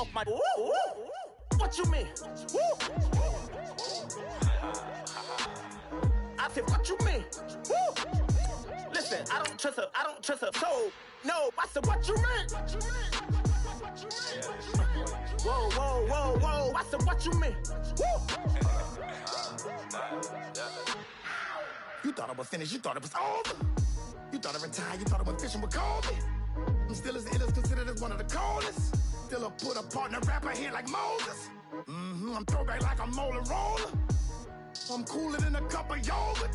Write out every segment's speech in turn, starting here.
off my. What you mean? I said, what you mean? Listen, I don't trust her. So, no, I said, what you mean? Whoa. I said, what you mean? You thought I was finished, you thought it was over. You thought I retired, you thought I went fishing with Kobe. I'm still as ill as considered as one of the coldest. Still a put a partner rapper here like Moses. I'm throwback like a molar roller. I'm cooler than a cup of yogurt.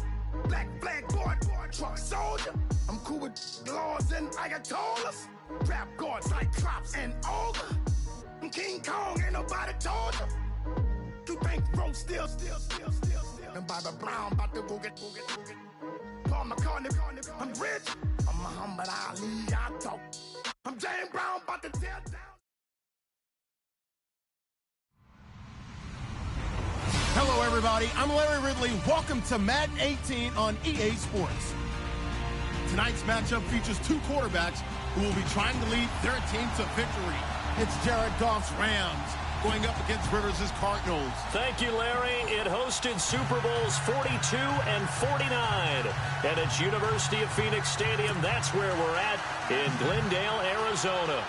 Black flag boy, truck soldier. I'm cool with laws and Ayatollahs. Rap gods like Klops and Olga. I'm King Kong, ain't nobody told you. You think Rose still. And Bobby Brown about to go get. Paul McCartney, I'm rich. I'm Muhammad Ali, I talk. I'm James Brown, about to tear down. Hello, everybody. I'm Larry Ridley. Welcome to Madden 18 on EA Sports. Tonight's matchup features two quarterbacks who will be trying to lead their team to victory. It's Jared Goff's Rams going up against Rivers' Cardinals. Thank you, Larry. It hosted Super Bowls 42 and 49. And it's University of Phoenix Stadium. That's where we're at in Glendale, Arizona.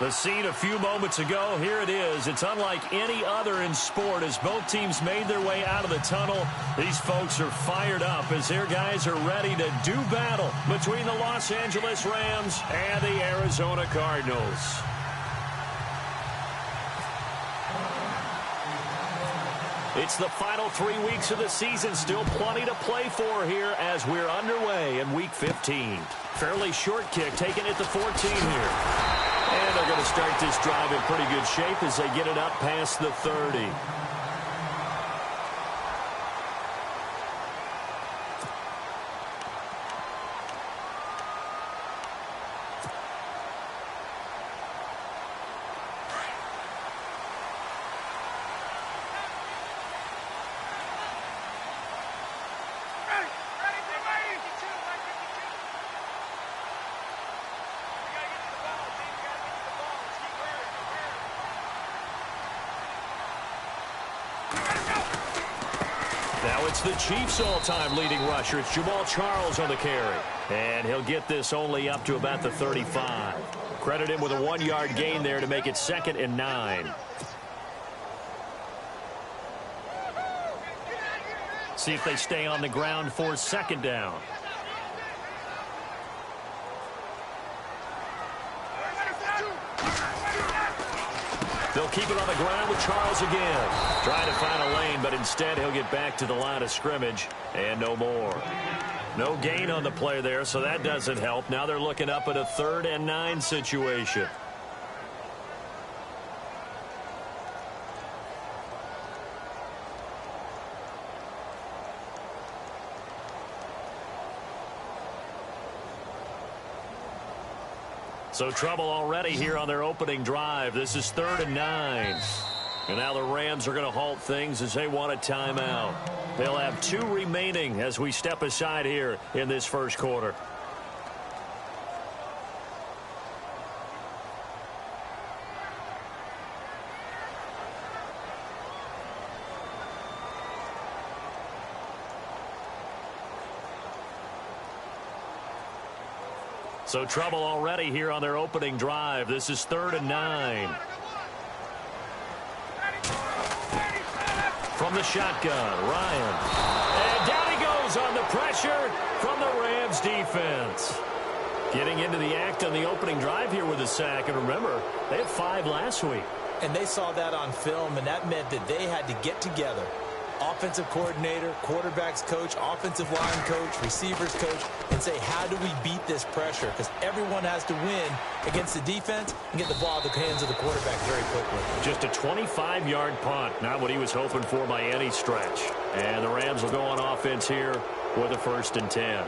The scene a few moments ago, here it is. It's unlike any other in sport as both teams made their way out of the tunnel. These folks are fired up as their guys are ready to do battle between the Los Angeles Rams and the Arizona Cardinals. It's the final 3 weeks of the season. Still plenty to play for here as we're underway in Week 15. Fairly short kick taken at the 14 here. And they're going to start this drive in pretty good shape as they get it up past the 30. Now it's the Chiefs' all-time leading rusher. It's Jamal Charles on the carry. And he'll get this only up to about the 35. Credit him with a 1-yard gain there to make it 2nd and 9. See if they stay on the ground for 2nd down. They'll keep it on the ground with Charles again. Trying to find a lane, but instead he'll get back to the line of scrimmage and no more. No gain on the play there, so that doesn't help. Now they're looking up at a 3rd and 9 situation. So trouble already here on their opening drive. This is 3rd and 9. And now the Rams are going to halt things as they want a timeout. They'll have 2 remaining as we step aside here in this first quarter. So trouble already here on their opening drive. This is 3rd and 9. From the shotgun, Ryan. And down he goes on the pressure from the Rams defense. Getting into the act on the opening drive here with a sack. And remember, they had 5 last week. And they saw that on film, and that meant that they had to get together. Offensive coordinator, quarterbacks coach, offensive line coach, receivers coach, and say, how do we beat this pressure? Because everyone has to win against the defense and get the ball out of the hands of the quarterback very quickly. Just a 25-yard punt, not what he was hoping for by any stretch. And the Rams will go on offense here with a 1st and 10.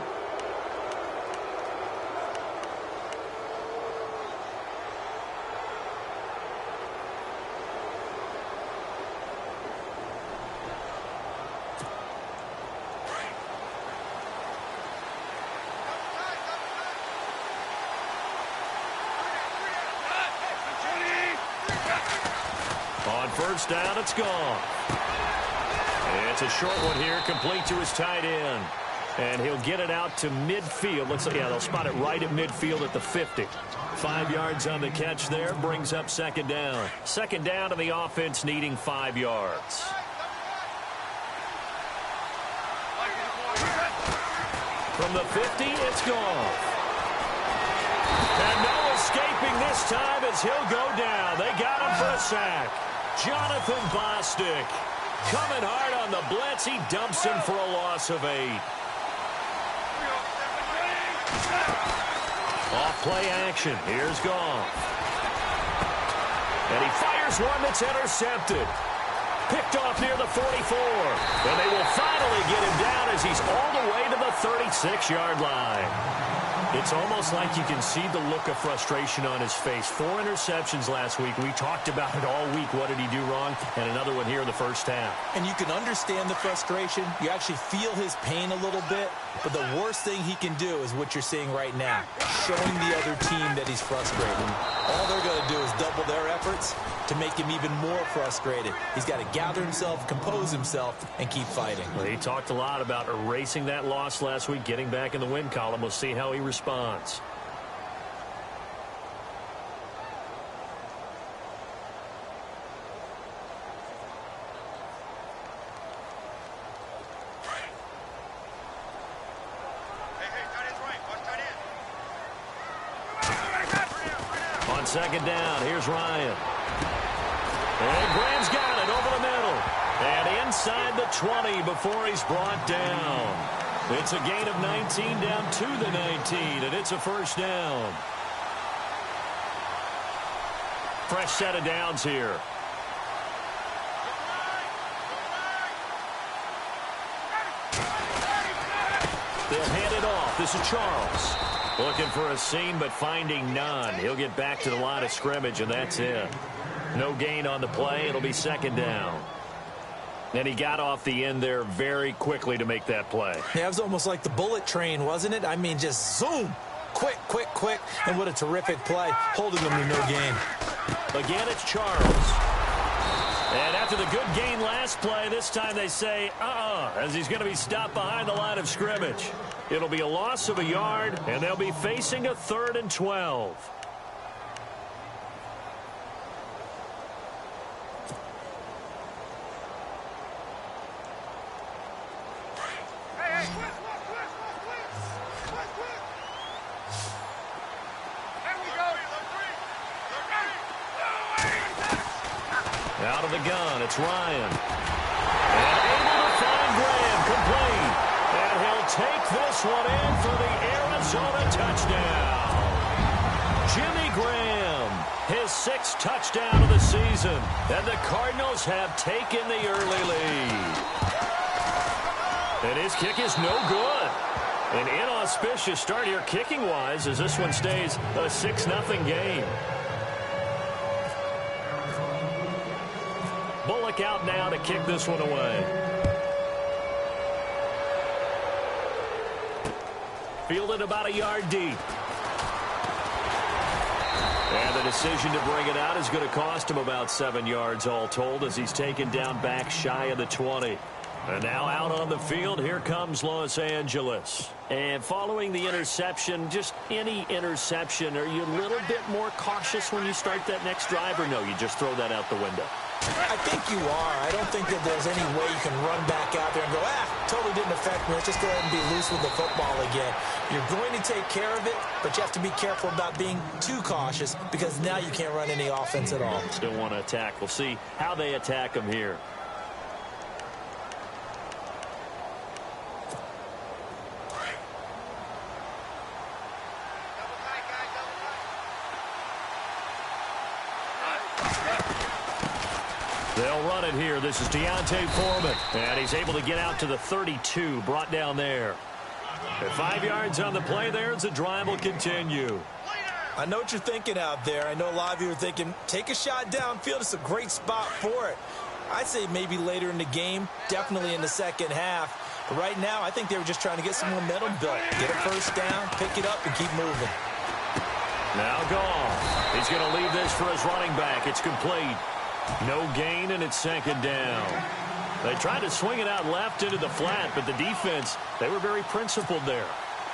On first down, it's gone. It's a short one here, complete to his tight end. And he'll get it out to midfield. They'll spot it right at midfield at the 50. 5 yards on the catch there, brings up second down. Second down to the offense needing 5 yards. From the 50, it's gone. And no escaping this time as he'll go down. They got him for a sack. Jonathan Bostic coming hard on the blitz. He dumps him for a loss of 8. Off play action. Here's Goff. And he fires one that's intercepted. Picked off near the 44. And they will finally get him down as he's all the way to the 36-yard line. It's almost like you can see the look of frustration on his face. 4 interceptions last week. We talked about it all week. What did he do wrong? And another one here in the first half. And you can understand the frustration. You actually feel his pain a little bit. But the worst thing he can do is what you're seeing right now, showing the other team that he's frustrated. All they're going to do is double their efforts to make him even more frustrated. He's got to gather himself, compose himself, and keep fighting. Well, he talked a lot about erasing that loss last week, getting back in the win column. We'll see how he responds. On second down, here's Ryan. And Graham's got it over the middle. And inside the 20 before he's brought down. It's a gain of 19 down to the 19, and it's a first down. Fresh set of downs here. They'll hand it off. This is Charles. Looking for a seam, but finding none. He'll get back to the line of scrimmage, and that's it. No gain on the play. It'll be second down. And he got off the end there very quickly to make that play. Yeah, it was almost like the bullet train, wasn't it? I mean, just zoom. Quick, quick, quick. And what a terrific play, holding him to no gain. Again, it's Charles. And after the good gain last play, this time they say, as he's going to be stopped behind the line of scrimmage. It'll be a loss of a yard, and they'll be facing a 3rd and 12. Out of the gun, it's Ryan. And able to find Graham, complete. And he'll take this one in for the Arizona touchdown. Jimmy Graham, his 6th touchdown of the season. And the Cardinals have taken the early lead. And his kick is no good. An inauspicious start here kicking-wise as this one stays a 6-0 game. Bullock out now to kick this one away. Fielded about a yard deep. And the decision to bring it out is going to cost him about 7 yards all told as he's taken down back shy of the 20. And now out on the field, here comes Los Angeles. And following the interception, just any interception, are you a little bit more cautious when you start that next drive, or no, you just throw that out the window? I think you are. I don't think that there's any way you can run back out there and go, totally didn't affect me. Let's just go ahead and be loose with the football again. You're going to take care of it, but you have to be careful about being too cautious because now you can't run any offense at all. Still want to attack. We'll see how they attack him here. They'll run it here. This is Deontay Foreman. And he's able to get out to the 32, brought down there. At 5 yards on the play there as the drive will continue. I know what you're thinking out there. I know a lot of you are thinking, take a shot downfield. It's a great spot for it. I'd say maybe later in the game, definitely in the second half. But right now, I think they were just trying to get some momentum built. Get a first down, pick it up, and keep moving. Now Goff. He's going to leave this for his running back. It's complete. No gain, and it's second down. They tried to swing it out left into the flat, but the defense, they were very principled there.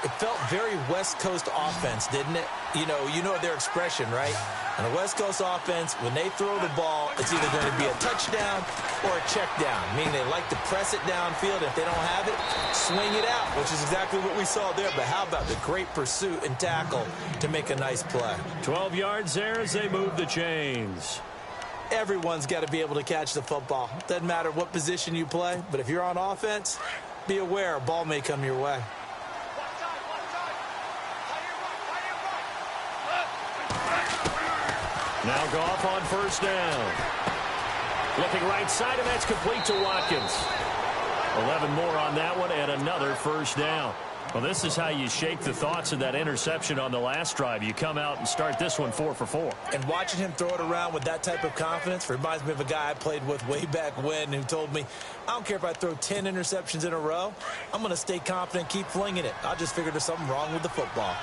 It felt very West Coast offense, didn't it? You know their expression, right? On a West Coast offense, when they throw the ball, it's either going to be a touchdown or a check down, meaning they like to press it downfield. If they don't have it, swing it out, which is exactly what we saw there. But how about the great pursuit and tackle to make a nice play? 12 yards there as they move the chains. Everyone's got to be able to catch the football. Doesn't matter what position you play, but if you're on offense, be aware a ball may come your way. Now Goff on first down. Looking right side, and that's complete to Watkins. 11 more on that one, and another first down. Well, this is how you shake the thoughts of that interception on the last drive. You come out and start this one 4 for 4. And watching him throw it around with that type of confidence reminds me of a guy I played with way back when who told me, I don't care if I throw 10 interceptions in a row. I'm going to stay confident, keep flinging it. I just figured there's something wrong with the football.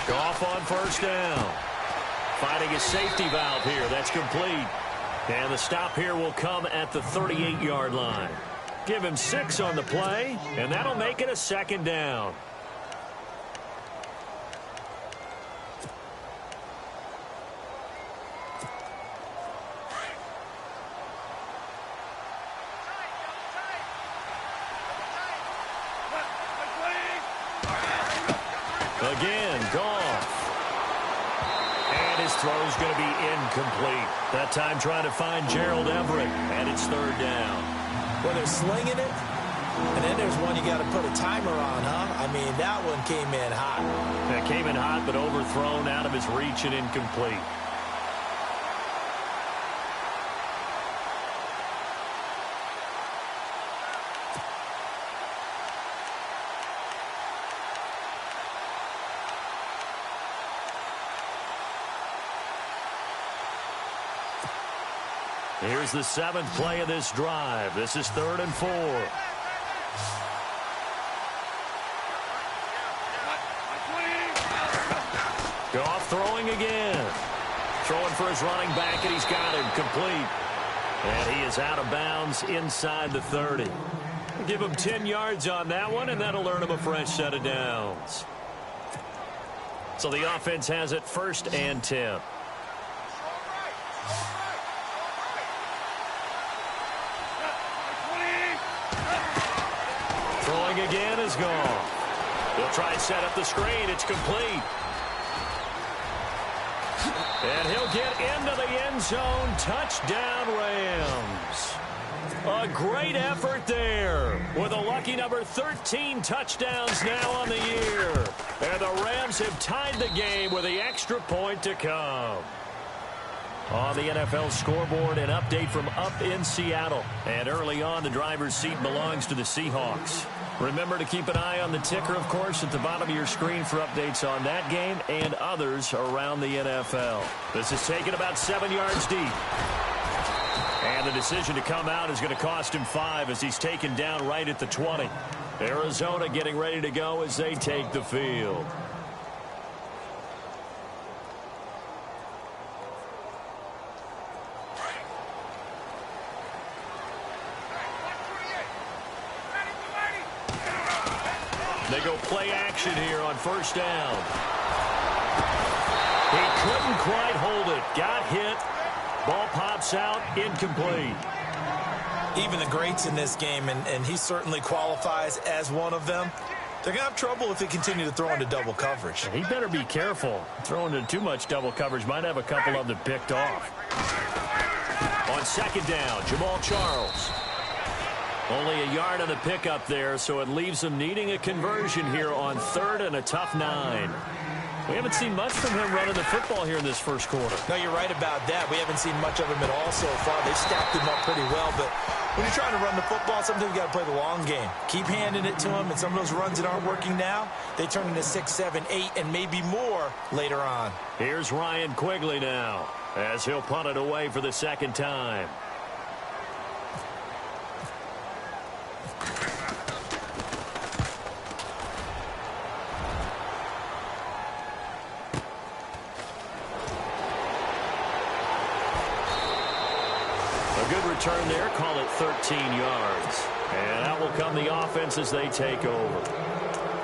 Goff on first down. Finding a safety valve here. That's complete. And the stop here will come at the 38-yard line. Give him 6 on the play, and that'll make it a second down. Again, Goff. And his throw's going to be incomplete. That time trying to find Gerald Everett, and it's third down. Well, they're slinging it, and then there's one you got to put a timer on, huh? I mean, that one came in hot. That came in hot, but overthrown, out of his reach and incomplete. Here's the 7th play of this drive. This is 3rd and 4. Goff throwing again. Throwing for his running back, and he's got him complete. And he is out of bounds inside the 30. Give him 10 yards on that one, and that'll earn him a fresh set of downs. So the offense has it 1st and 10. Throwing again is gone. He'll try and set up the screen. It's complete. And he'll get into the end zone. Touchdown, Rams. A great effort there with a lucky number 13 touchdowns now on the year. And the Rams have tied the game with the extra point to come. On the NFL scoreboard, an update from up in Seattle. And early on, the driver's seat belongs to the Seahawks. Remember to keep an eye on the ticker, of course, at the bottom of your screen for updates on that game and others around the NFL. This is taken about 7 yards deep. And the decision to come out is going to cost him 5 as he's taken down right at the 20. Arizona getting ready to go as they take the field. They go play action here on first down. He couldn't quite hold it. Got hit. Ball pops out. Incomplete. Even the greats in this game, and he certainly qualifies as one of them, they're going to have trouble if they continue to throw into double coverage. He better be careful. Throwing into too much double coverage might have a couple of them picked off. On second down, Jamal Charles. Only a yard on the pickup there, so it leaves them needing a conversion here on 3rd and a tough 9. We haven't seen much from him running the football here in this first quarter. No, you're right about that. We haven't seen much of him at all so far. They stacked him up pretty well, but when you're trying to run the football, sometimes you got to play the long game. Keep handing it to him, and some of those runs that aren't working now, they turn into 6, 7, 8, and maybe more later on. Here's Ryan Quigley now as he'll punt it away for the second time. return there, call it 13 yards. And out will come the offense as they take over.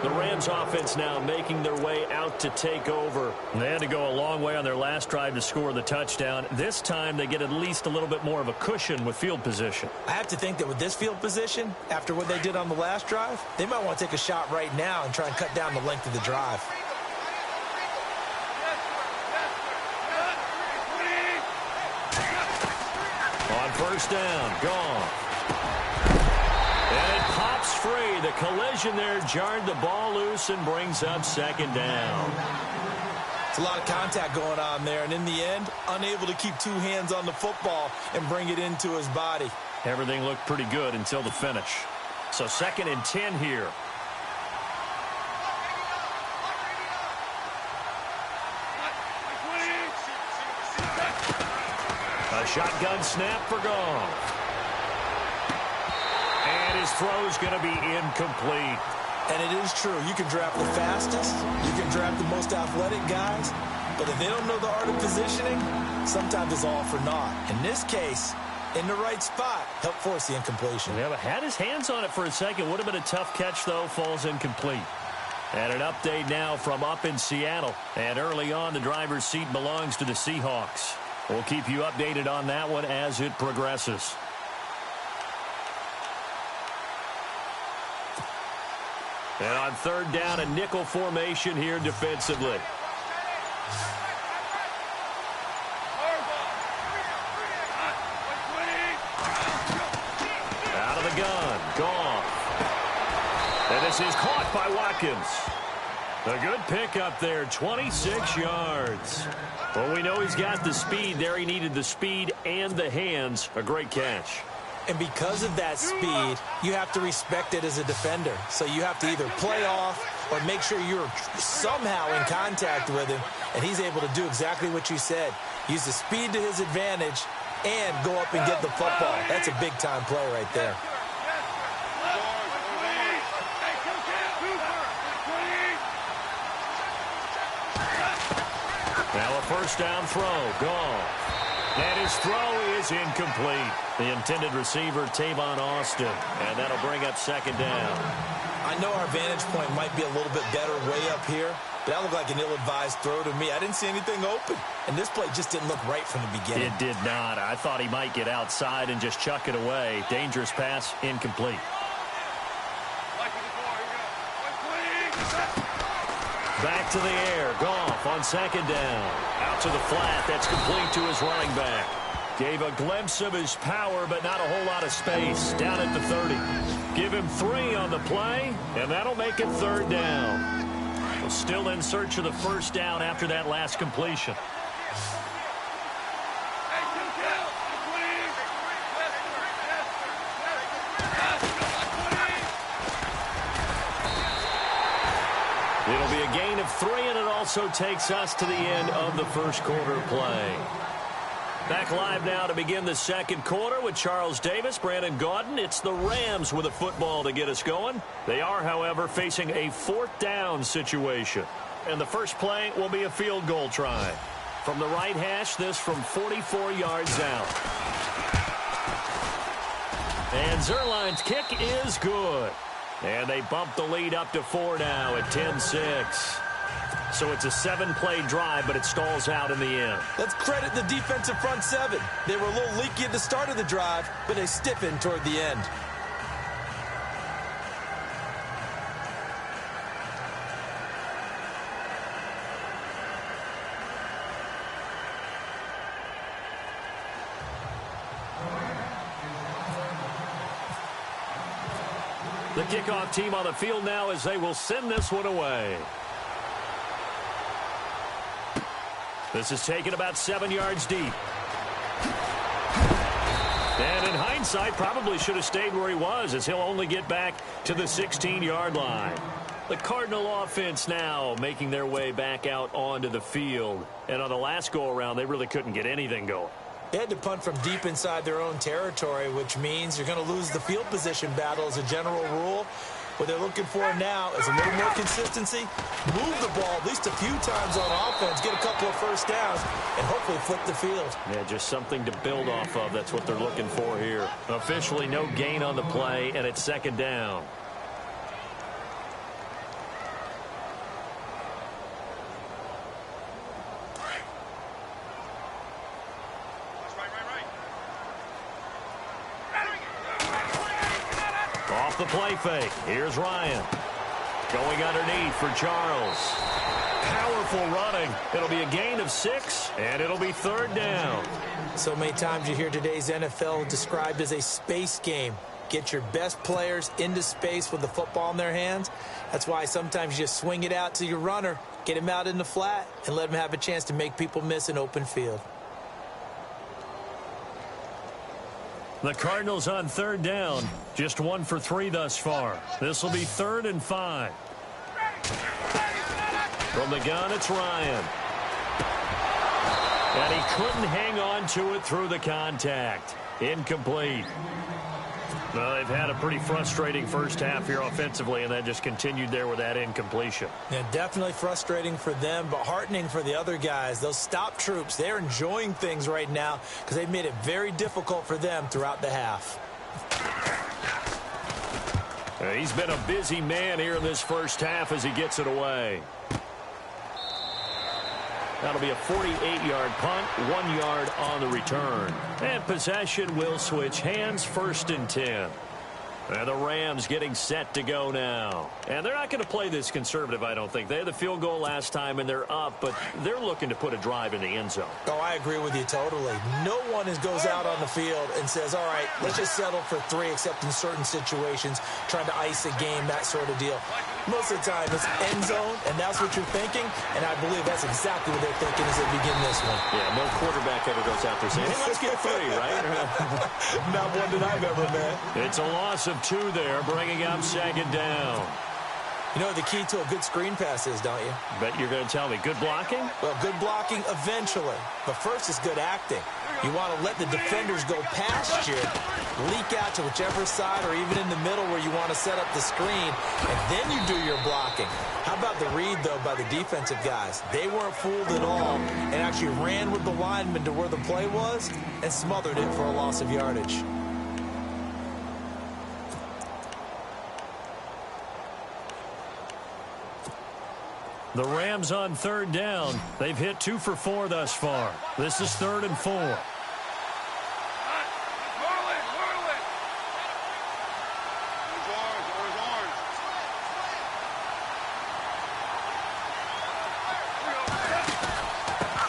The Rams offense now making their way out to take over. They had to go a long way on their last drive to score the touchdown. This time they get at least a little bit more of a cushion with field position. I have to think that with this field position, after what they did on the last drive, they might want to take a shot right now and try and cut down the length of the drive. On first down, gone. And it pops free. The collision there jarred the ball loose and brings up second down. It's a lot of contact going on there, and in the end, unable to keep two hands on the football and bring it into his body. Everything looked pretty good until the finish. So 2nd and 10 here. A shotgun snap for Goff. And his throw's going to be incomplete. And it is true. You can draft the fastest. You can draft the most athletic guys. But if they don't know the art of positioning, sometimes it's all for naught. In this case, in the right spot, helped force the incompletion. Yeah, but had his hands on it for a second. Would have been a tough catch, though. Falls incomplete. And an update now from up in Seattle. And early on, the driver's seat belongs to the Seahawks. We'll keep you updated on that one as it progresses. And on 3rd down, a nickel formation here defensively. Out of the gun, Goff. And this is caught by Watkins. A good pickup there, 26 yards. Well, we know he's got the speed there. He needed the speed and the hands. A great catch. And because of that speed, you have to respect it as a defender. So you have to either play off or make sure you're somehow in contact with him. And he's able to do exactly what you said. Use the speed to his advantage and go up and get the football. That's a big-time play right there. Now a first down throw, gone. And his throw is incomplete. The intended receiver, Tavon Austin. And that'll bring up 2nd down. I know our vantage point might be a little bit better way up here, but that looked like an ill-advised throw to me. I didn't see anything open. And this play just didn't look right from the beginning. It did not. I thought he might get outside and just chuck it away. Dangerous pass, incomplete. Back to the air. Goff on 2nd down. Out to the flat. That's complete to his running back. Gave a glimpse of his power, but not a whole lot of space. Down at the 30. Give him 3 on the play, and that'll make it 3rd down. Well, still in search of the first down after that last completion. It'll be a gain of 3, and it also takes us to the end of the first quarter play. Back live now to begin the second quarter with Charles Davis, Brandon Gaudin. It's the Rams with a football to get us going. They are, however, facing a 4th down situation. And the first play will be a field goal try. From the right hash, this from 44 yards out. And Zerline's kick is good. And they bump the lead up to 4 now at 10-6. So it's a 7-play drive, but it stalls out in the end. Let's credit the defensive front 7. They were a little leaky at the start of the drive, but they stiffened toward the end. The kickoff team on the field now as they will send this one away. This is taken about 7 yards deep. And in hindsight, probably should have stayed where he was, as he'll only get back to the 16-yard line. The Cardinal offense now making their way back out onto the field. And on the last go-around, they really couldn't get anything going. They had to punt from deep inside their own territory, which means you're going to lose the field position battle as a general rule. What they're looking for now is a little more consistency, move the ball at least a few times on offense, get a couple of first downs, and hopefully flip the field. Yeah, just something to build off of. That's what they're looking for here. Officially no gain on the play, and it's second down. Off the play fake. Here's Ryan. Going underneath for Charles. Powerful running. It'll be a gain of 6, and it'll be third down. So many times you hear today's NFL described as a space game. Get your best players into space with the football in their hands. That's why sometimes you just swing it out to your runner, get him out in the flat, and let him have a chance to make people miss an open field. The Cardinals on third down. Just 1 for 3 thus far. This will be 3rd and 5. From the gun, it's Ryan. And he couldn't hang on to it through the contact. Incomplete. Well, they've had a pretty frustrating first half here offensively, and that just continued there with that incompletion. Yeah, definitely frustrating for them, but heartening for the other guys. Those stop troops, they're enjoying things right now because they've made it very difficult for them throughout the half. He's been a busy man here in this first half as he gets it away. That'll be a 48-yard punt, 1 yard on the return. And possession will switch hands, 1st and 10. And the Rams getting set to go now. And they're not going to play this conservative, I don't think. They had the field goal last time, and they're up, but they're looking to put a drive in the end zone. Oh, I agree with you totally. No one goes out on the field and says, all right, let's just settle for 3, except in certain situations, trying to ice a game, that sort of deal. Most of the time, it's end zone, and that's what you're thinking, and I believe that's exactly what they're thinking as they begin this one. Yeah, no quarterback ever goes out there saying, hey, let's get 3, right? Not one that I've ever met. It's a loss of 2 there, bringing up 2nd down. You know what the key to a good screen pass is, don't you? Bet you're going to tell me. Good blocking? Well, good blocking eventually. But first is good acting. You want to let the defenders go past you, leak out to whichever side or even in the middle where you want to set up the screen, and then you do your blocking. How about the read, though, by the defensive guys? They weren't fooled at all and actually ran with the lineman to where the play was and smothered it for a loss of yardage. The Rams on 3rd down. They've hit 2 for 4 thus far. This is 3rd and 4.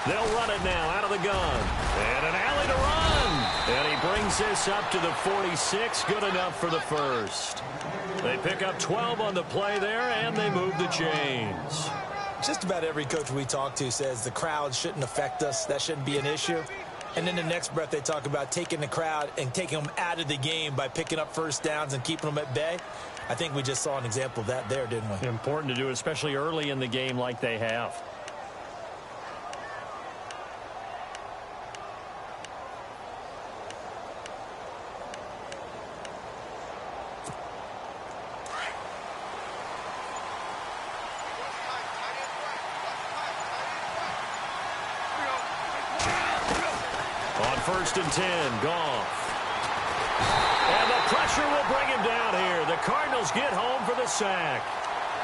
They'll run it now out of the gun. And an alley to run. And he brings this up to the 46. Good enough for the first. They pick up 12 on the play there, and they move the chains. Just about every coach we talk to says the crowd shouldn't affect us. That shouldn't be an issue. And in the next breath, they talk about taking the crowd and taking them out of the game by picking up first downs and keeping them at bay. I think we just saw an example of that there, didn't we? Important to do, especially early in the game like they have. On 1st and 10, Goff. And the pressure will bring him down here. The Cardinals get home for the sack.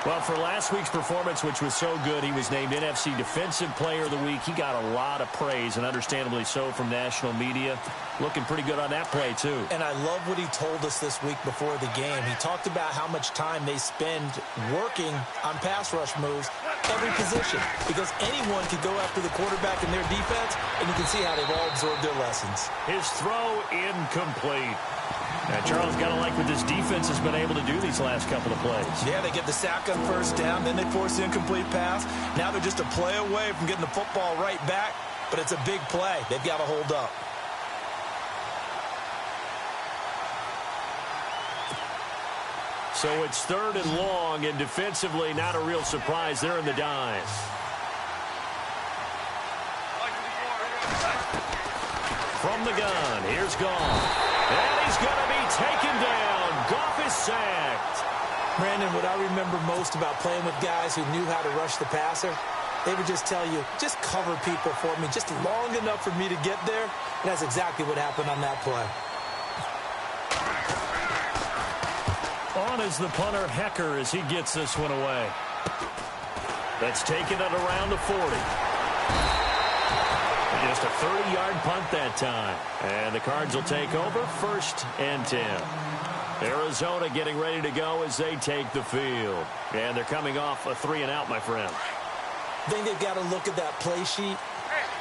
Well, for last week's performance, which was so good, he was named NFC Defensive Player of the Week. He got a lot of praise, and understandably so, from national media. Looking pretty good on that play, too. And I love what he told us this week before the game. He talked about how much time they spend working on pass rush moves, every position, because anyone could go after the quarterback in their defense, and you can see how they've all absorbed their lessons. His throw incomplete. And Charles got to like what this defense has been able to do these last couple of plays. Yeah, they get the sack on 1st down, then they force the incomplete pass. Now they're just a play away from getting the football right back, but it's a big play. They've got to hold up. So it's 3rd and long, and defensively not a real surprise. They're in the dive. From the gun, here's Goff. And he's going to be taken down. Goff is sacked. Brandon, what I remember most about playing with guys who knew how to rush the passer, they would just tell you, just cover people for me, just long enough for me to get there. And that's exactly what happened on that play. On is the punter, Hecker, as he gets this one away. That's taken it around the 40. Just a 30-yard punt that time. And the Cards will take over, 1st and 10. Arizona getting ready to go as they take the field. And they're coming off a 3-and-out, my friend. I think they've got to look at that play sheet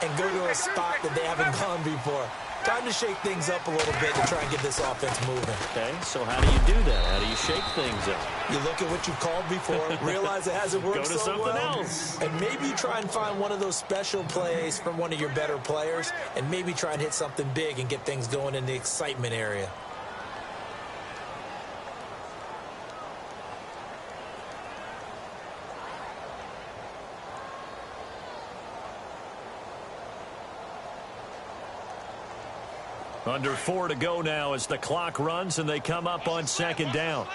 and go to a spot that they haven't gone before. Time to shake things up a little bit to try and get this offense moving. Okay, so how do you do that? How do you shake things up? You look at what you've called before, realize it hasn't worked so so well. Go to something else. And maybe try and find one of those special plays from one of your better players, and maybe try and hit something big and get things going in the excitement area. Under 4 to go now as the clock runs and they come up on 2nd down.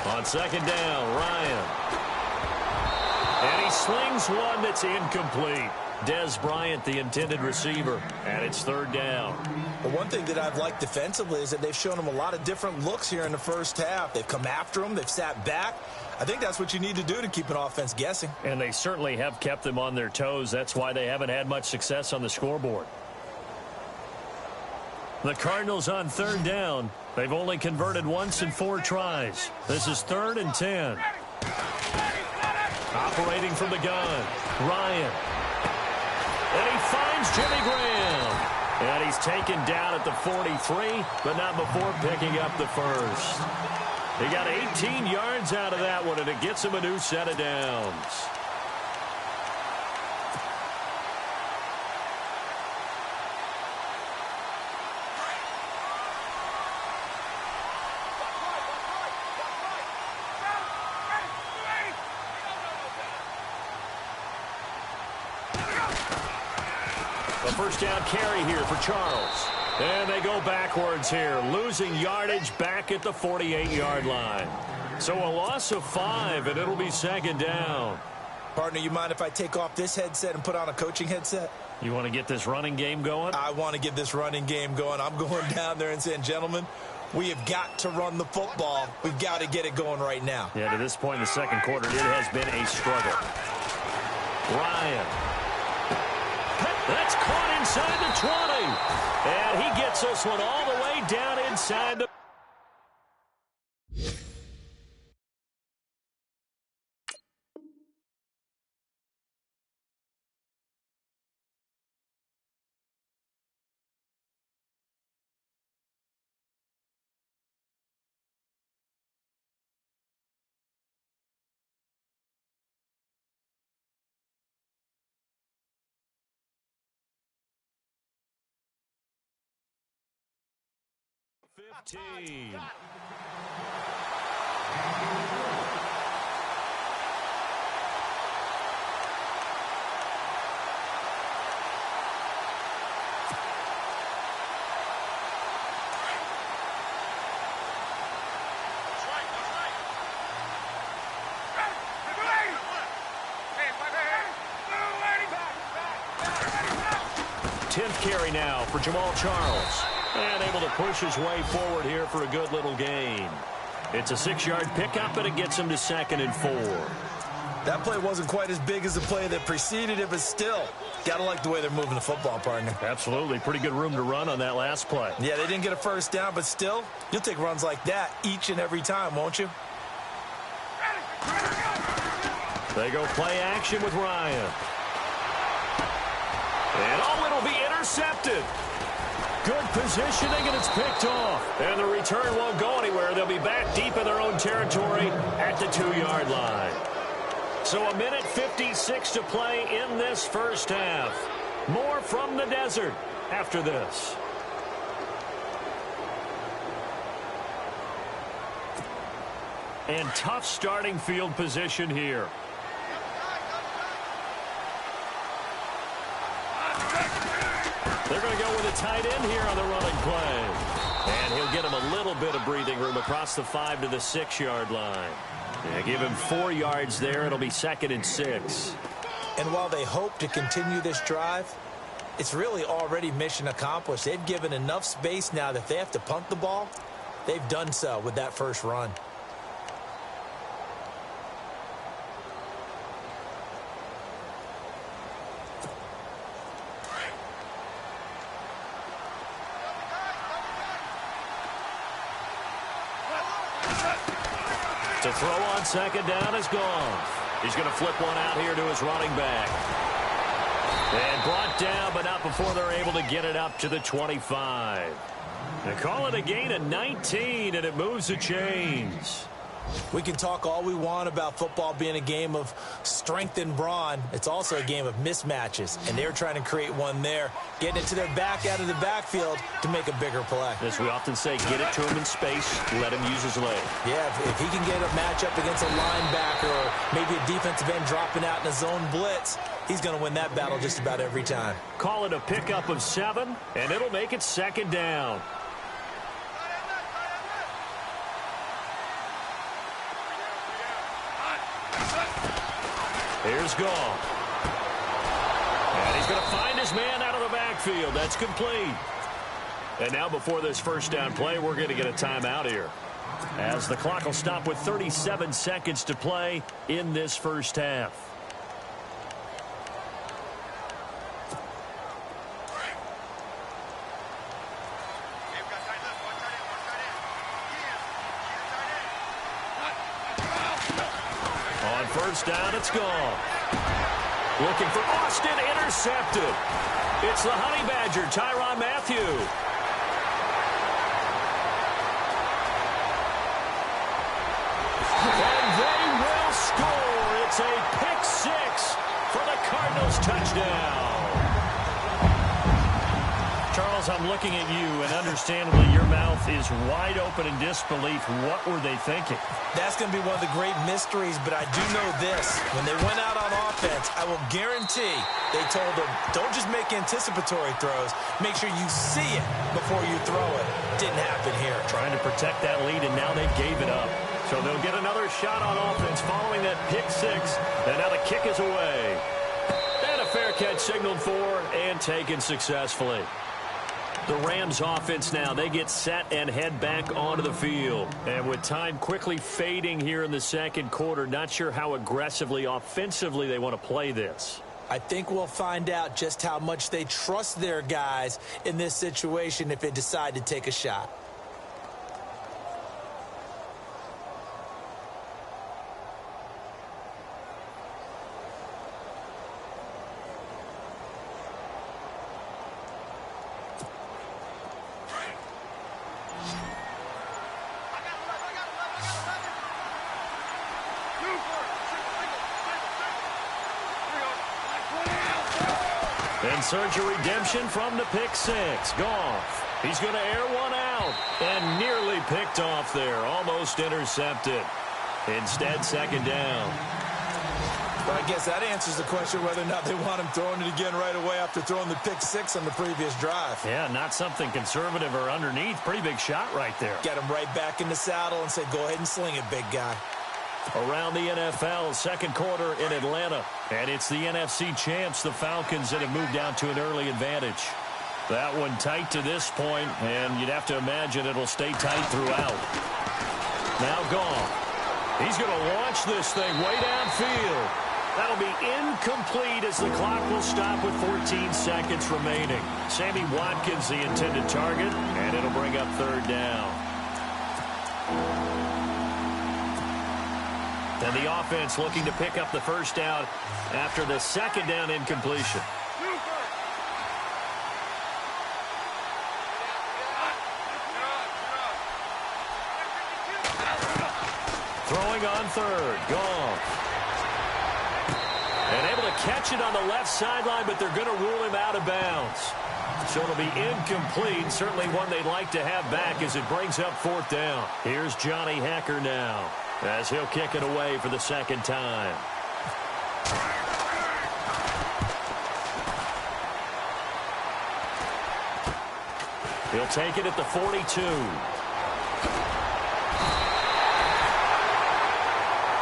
On 2nd down, Ryan. And he slings one that's incomplete. Des Bryant, the intended receiver, and it's 3rd down. Well, one thing that I've liked defensively is that they've shown him a lot of different looks here in the first half. They've come after him. They've sat back. I think that's what you need to do to keep an offense guessing. And they certainly have kept them on their toes. That's why they haven't had much success on the scoreboard. The Cardinals on 3rd down. They've only converted once in 4 tries. This is 3rd and 10. Operating from the gun, Ryan. And he finds Jimmy Graham. And he's taken down at the 43, but not before picking up the 1st. He got 18 yards out of that one, and it gets him a new set of downs. A 1st down carry here for Charles. And they go backwards here, losing yardage back at the 48-yard line. So a loss of 5, and it'll be 2nd down. Partner, you mind if I take off this headset and put on a coaching headset? You want to get this running game going? I want to get this running game going. I'm going down there and saying, gentlemen, we have got to run the football. We've got to get it going right now. Yeah, to this point in the 2nd quarter, it has been a struggle. Ryan. That's caught inside the 20. And he gets this one all the way down inside the... Team. Tenth carry now for Jamal Charles. And able to push his way forward here for a good little gain. It's a 6-yard pickup, and it gets him to 2nd and 4. That play wasn't quite as big as the play that preceded it, but still, got to like the way they're moving the football, partner. Absolutely. Pretty good room to run on that last play. Yeah, they didn't get a 1st down, but still, you'll take runs like that each and every time, won't you? They go play action with Ryan. And it'll be intercepted. Good positioning, and it's picked off. And the return won't go anywhere. They'll be back deep in their own territory at the 2-yard line. So 1:56 to play in this first half. More from the desert after this. And tough starting field position here. They're going to go with a tight end here on the running play. And he'll get him a little bit of breathing room across the 5 to the 6-yard line. Yeah, give him 4 yards there. It'll be 2nd and 6. And while they hope to continue this drive, it's really already mission accomplished. They've given enough space now that if they have to punt the ball, they've done so with that first run. To throw on 2nd down is Goff. He's going to flip one out here to his running back. And brought down, but not before they're able to get it up to the 25. They call it a gain of 19, and it moves the chains. We can talk all we want about football being a game of strength and brawn. It's also a game of mismatches, and they're trying to create one there, getting it to their back out of the backfield to make a bigger play. As we often say, get it to him in space, let him use his leg. Yeah, if he can get a matchup against a linebacker or maybe a defensive end dropping out in a zone blitz, he's going to win that battle just about every time. Call it a pickup of 7, and it'll make it 2nd down. Here's Goff. And he's going to find his man out of the backfield. That's complete. And now before this first down play, we're going to get a timeout here, as the clock will stop with 37 seconds to play in this first half. First down, it's gone. Looking for Austin, intercepted. It's the Honey Badger, Tyrann Mathieu. And they will score. It's a pick 6 for the Cardinals touchdown. Charles, I'm looking at you, and understandably your mouth is wide open in disbelief. What were they thinking? That's going to be one of the great mysteries, but I do know this. When they went out on offense, I will guarantee they told them, don't just make anticipatory throws. Make sure you see it before you throw it. Didn't happen here. Trying to protect that lead, and now they gave it up. So they'll get another shot on offense following that pick 6, and now the kick is away. And a fair catch signaled for and taken successfully. The Rams offense now, they get set and head back onto the field. And with time quickly fading here in the second quarter, not sure how aggressively, offensively they want to play this. I think we'll find out just how much they trust their guys in this situation if they decide to take a shot. And search a redemption from the pick 6. Goff. He's going to air one out. And nearly picked off there. Almost intercepted. Instead, 2nd down. Well, I guess that answers the question whether or not they want him throwing it again right away after throwing the pick 6 on the previous drive. Yeah, not something conservative or underneath. Pretty big shot right there. Get him right back in the saddle and say, go ahead and sling it, big guy. Around the NFL, second quarter in Atlanta. And it's the NFC champs, the Falcons, that have moved down to an early advantage. That one tight to this point, and you'd have to imagine it'll stay tight throughout. Now Goff. He's going to launch this thing way downfield. That'll be incomplete as the clock will stop with 14 seconds remaining. Sammy Watkins, the intended target, and it'll bring up 3rd down. And the offense looking to pick up the first down after the 2nd down incompletion. Throwing on 3rd, Goff. And able to catch it on the left sideline, but they're going to rule him out of bounds. So it'll be incomplete. Certainly one they'd like to have back as it brings up 4th down. Here's Johnny Hacker now, as he'll kick it away for the 2nd time. He'll take it at the 42.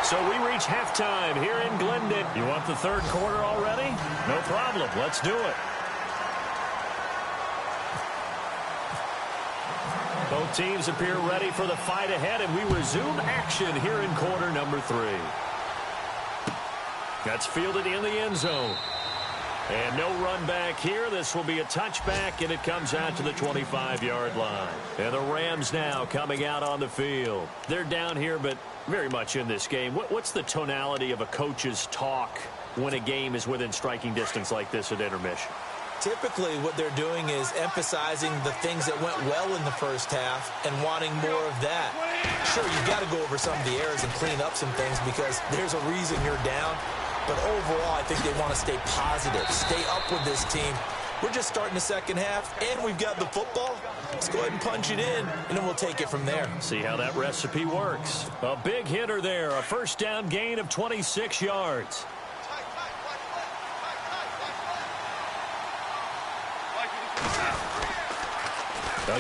So we reach halftime here in Glendale. You want the third quarter already? No problem. Let's do it. Both teams appear ready for the fight ahead, and we resume action here in quarter number 3. That's fielded in the end zone. And no run back here. This will be a touchback, and it comes out to the 25-yard line. And the Rams now coming out on the field. They're down here, but very much in this game. What's the tonality of a coach's talk when a game is within striking distance like this at intermission? Typically, what they're doing is emphasizing the things that went well in the first half and wanting more of that. Sure, you've got to go over some of the errors and clean up some things because there's a reason you're down. But overall, I think they want to stay positive, stay up with this team. We're just starting the second half, and we've got the football. Let's go ahead and punch it in, and then we'll take it from there. See how that recipe works. A big hitter there, a first down gain of 26 yards.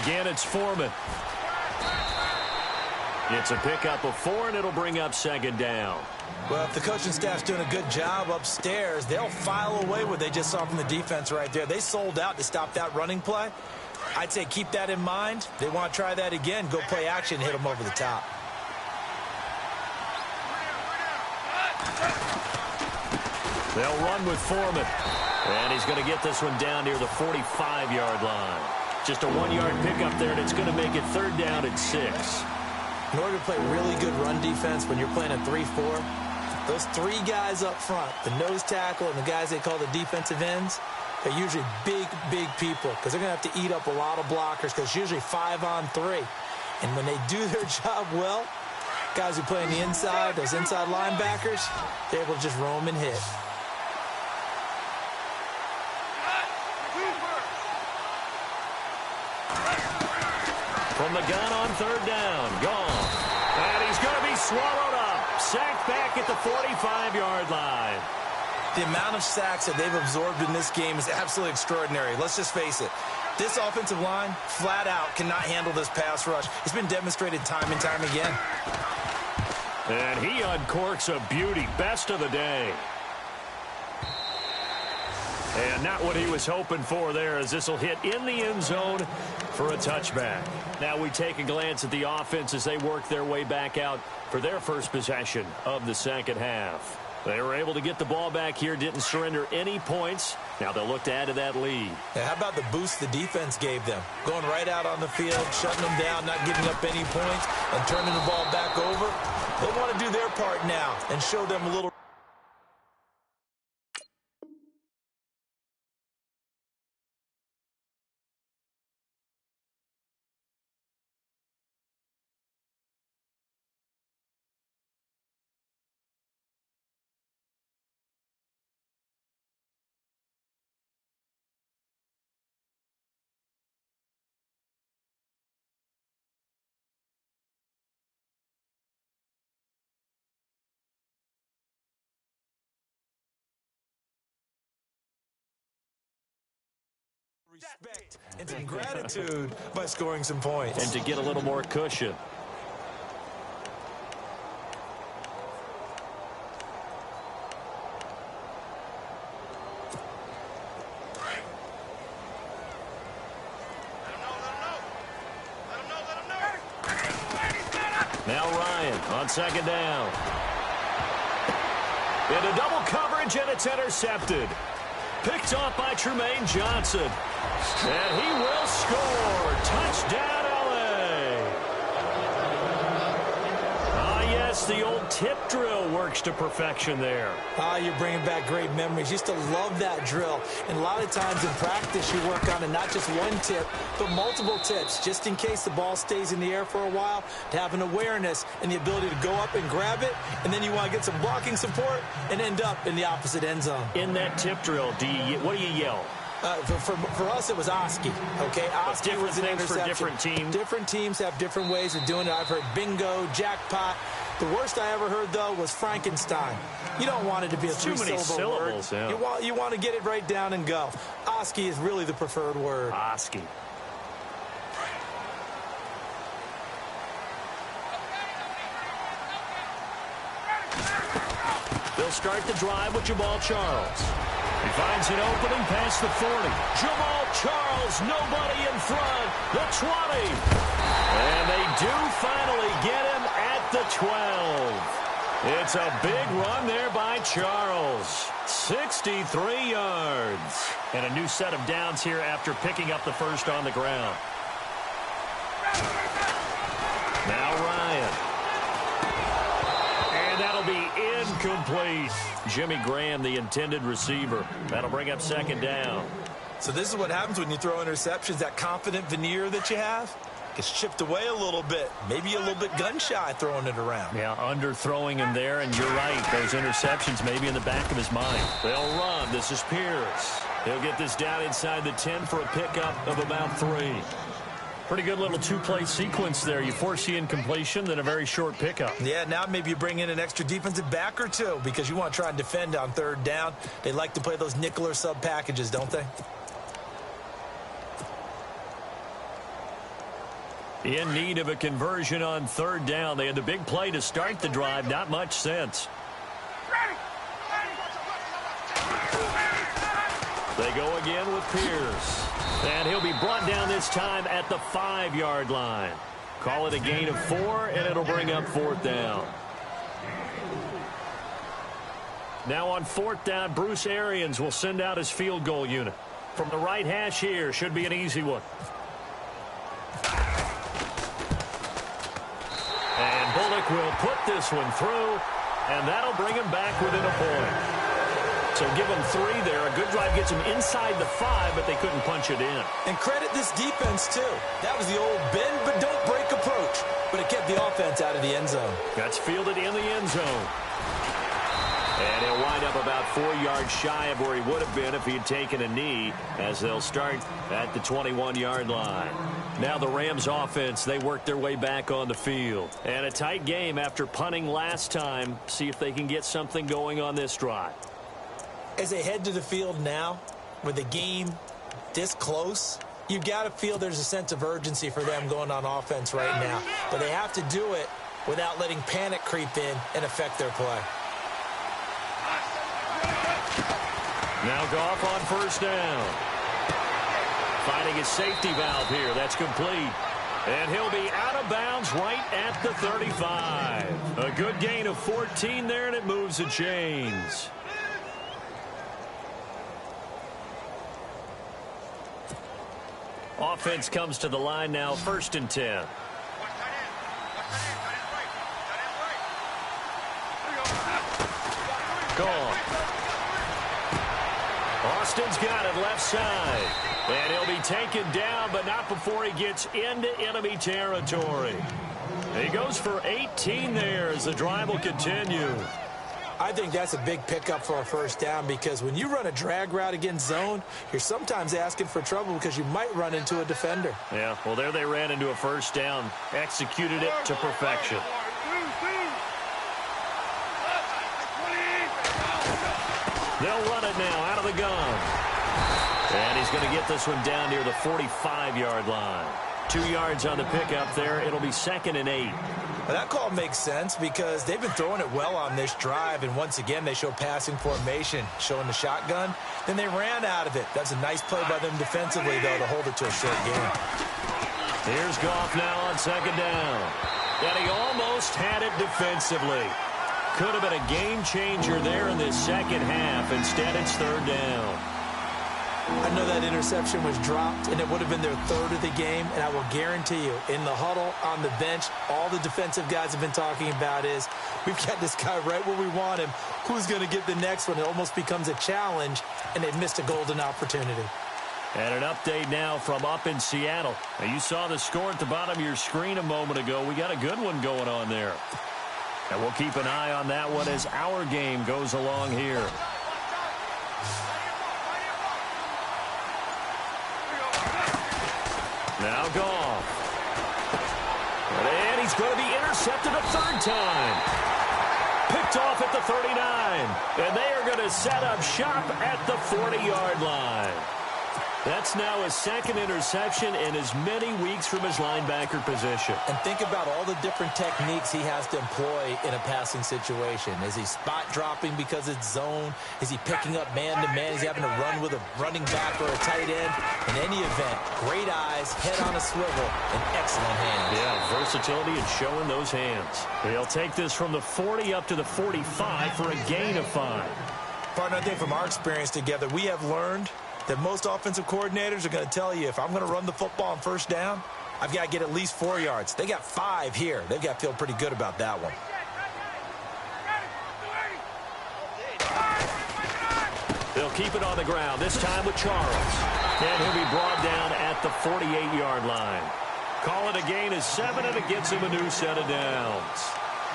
Again, it's Foreman. It's a pickup of 4, and it'll bring up second down. Well, if the coaching staff's doing a good job upstairs, they'll file away what they just saw from the defense right there. They sold out to stop that running play. I'd say keep that in mind. They want to try that again. Go play action, hit them over the top. They'll run with Foreman. And he's going to get this one down near the 45-yard line. Just a 1-yard pickup there, and it's going to make it third down and 6. In order to play really good run defense when you're playing a 3-4, those 3 guys up front, the nose tackle and the guys they call the defensive ends, they're usually big, big people because they're going to have to eat up a lot of blockers because it's usually 5-on-3. And when they do their job well, guys who play on the inside, those inside linebackers, they're able to just roam and hit. From the gun on third down, gone. And he's going to be swallowed up. Sacked back at the 45-yard line. The amount of sacks that they've absorbed in this game is absolutely extraordinary. Let's just face it. This offensive line, flat out, cannot handle this pass rush. It's been demonstrated time and time again. And he uncorks a beauty. Best of the day. And not what he was hoping for there, as this will hit in the end zone for a touchback. Now we take a glance at the offense as they work their way back out for their first possession of the second half. They were able to get the ball back here, didn't surrender any points. Now they'll look to add to that lead. Now, how about the boost the defense gave them? Going right out on the field, shutting them down, not giving up any points, and turning the ball back over. They want to do their part now and show them a little. Respect and some gratitude by scoring some points. And to get a little more cushion. Now Ryan on second down. Into double coverage, and it's intercepted. Picked off by Tremaine Johnson. And he will score. Touchdown, L.A. Ah, yes, the old tip drill works to perfection there. Ah, you're bringing back great memories. Used to love that drill. And a lot of times in practice, you work on it, not just one tip, but multiple tips, just in case the ball stays in the air for a while, to have an awareness and the ability to go up and grab it, and then you want to get some blocking support and end up in the opposite end zone. In that tip drill, what do you yell? For us, it was Oski. Okay, Oski was an interception. For different teams. Different teams have different ways of doing it. I've heard bingo, jackpot. The worst I ever heard, though, was Frankenstein. You don't want it to be a three-syllable word. Yeah. You want to get it right down and go. Oski is really the preferred word. Oski. They'll start the drive with Jamal Charles. He finds an opening past the 40. Jamal Charles, nobody in front. The 20. And they do finally get him at the 12. It's a big run there by Charles. 63 yards. And a new set of downs here after picking up the first on the ground. Now Ryan. And that'll be incomplete. Jimmy Graham, the intended receiver. That'll bring up second down. So this is what happens when you throw interceptions. That confident veneer that you have gets chipped away a little bit. Maybe a little bit gun-shy throwing it around. Yeah, underthrowing him there, and you're right. Those interceptions maybe in the back of his mind. They'll run. This is Pierce. He'll get this down inside the 10 for a pickup of about 3. Pretty good little two-play sequence there. You force the incompletion, then a very short pickup. Yeah, now maybe you bring in an extra defensive back or two because you want to try and defend on third down. They like to play those nickel or sub packages, don't they? In need of a conversion on third down. They had the big play to start the drive. Not much sense. They go again with Pierce. And he'll be brought down this time at the 5-yard line. Call it a gain of 4, and it'll bring up fourth down. Now on fourth down, Bruce Arians will send out his field goal unit. From the right hash here, should be an easy one. And Bullock will put this one through, and that'll bring him back within a point. So give them 3 there. A good drive gets them inside the 5, but they couldn't punch it in. And credit this defense, too. That was the old bend but don't break approach. But it kept the offense out of the end zone. That's fielded in the end zone. And he'll wind up about 4 yards shy of where he would have been if he had taken a knee, as they'll start at the 21-yard line. Now the Rams offense, they work their way back on the field. And a tight game after punting last time. See if they can get something going on this drive. As they head to the field now, with the game this close, you've got to feel there's a sense of urgency for them going on offense right now. But they have to do it without letting panic creep in and affect their play. Now Goff on first down. Finding his safety valve here. That's complete. And he'll be out of bounds right at the 35. A good gain of 14 there, and it moves the chains. Offense comes to the line now, 1st and 10. Gone. Austin's got it left side. And he'll be taken down, but not before he gets into enemy territory. He goes for 18 there as the drive will continue. I think that's a big pickup for a first down because when you run a drag route against zone, you're sometimes asking for trouble because you might run into a defender. Yeah, well, there they ran into a first down, executed it to perfection. They'll run it now out of the gun. And he's going to get this one down near the 45-yard line. 2 yards on the pickup there. It'll be 2nd and 8. Well, that call makes sense because they've been throwing it well on this drive, and once again they show passing formation, showing the shotgun. Then they ran out of it. That's a nice play by them defensively, though, to hold it to a short game. Here's Goff now on 2nd down. And he almost had it defensively. Could have been a game changer there in this second half. Instead, it's 3rd down. I know that interception was dropped, and it would have been their 3rd of the game, and I will guarantee you, in the huddle, on the bench, all the defensive guys have been talking about is, we've got this guy right where we want him. Who's going to get the next one? It almost becomes a challenge, and they've missed a golden opportunity. And an update now from up in Seattle. Now, you saw the score at the bottom of your screen a moment ago. We got a good one going on there. And we'll keep an eye on that one as our game goes along here. Now Goff. And he's going to be intercepted a 3rd time. Picked off at the 39. And they are going to set up shop at the 40-yard line. That's now his second interception in as many weeks from his linebacker position. And think about all the different techniques he has to employ in a passing situation. Is he spot dropping because it's zone? Is he picking up man-to-man? Is he having to run with a running back or a tight end? In any event, great eyes, head on a swivel, and excellent hands. Yeah, versatility and showing those hands. He'll take this from the 40 up to the 45 for a gain of 5. Partner, I think from our experience together, we have learned that most offensive coordinators are going to tell you, if I'm going to run the football on first down, I've got to get at least 4 yards. They got 5 here. They've got to feel pretty good about that one. They'll keep it on the ground, this time with Charles. And he'll be brought down at the 48-yard line. Call it a gain of 7, and it gets him a new set of downs.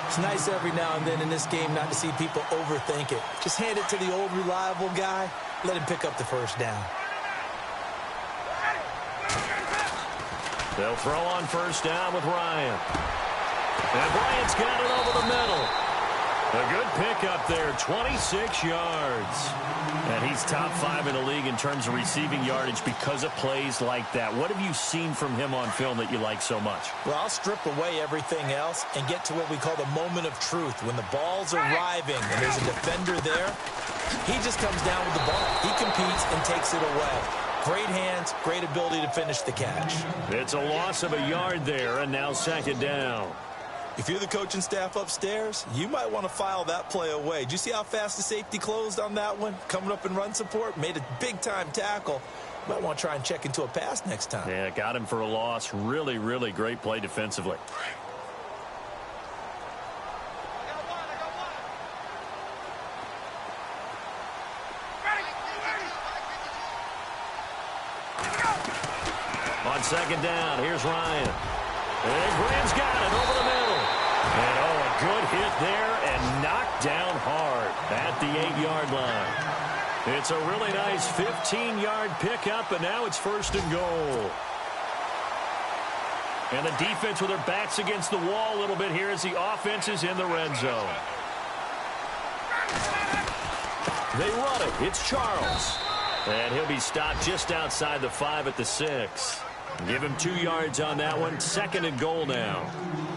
It's nice every now and then in this game not to see people overthink it. Just hand it to the old reliable guy. Let him pick up the first down. They'll throw on first down with Ryan. And Bryant's got it over the middle. A good pickup there, 26 yards. And he's top 5 in the league in terms of receiving yardage because of plays like that. What have you seen from him on film that you like so much? Well, I'll strip away everything else and get to what we call the moment of truth. When the ball's arriving and there's a defender there, he just comes down with the ball. He competes and takes it away. Great hands, great ability to finish the catch. It's a loss of a yard there, and now second down. If you're the coaching staff upstairs, you might want to file that play away. Did you see how fast the safety closed on that one? Coming up in run support, made a big-time tackle. Might want to try and check into a pass next time. Yeah, got him for a loss. Really, really great play defensively. On second down, here's Ryan. And Graham's got it over the middle. And, oh, a good hit there and knocked down hard at the 8-yard line. It's a really nice 15-yard pickup, and now it's first and goal. And the defense with their backs against the wall a little bit here as the offense is in the red zone. They run it. It's Charles. And he'll be stopped just outside the 5 at the 6. Give him 2 yards on that one. Second and goal now.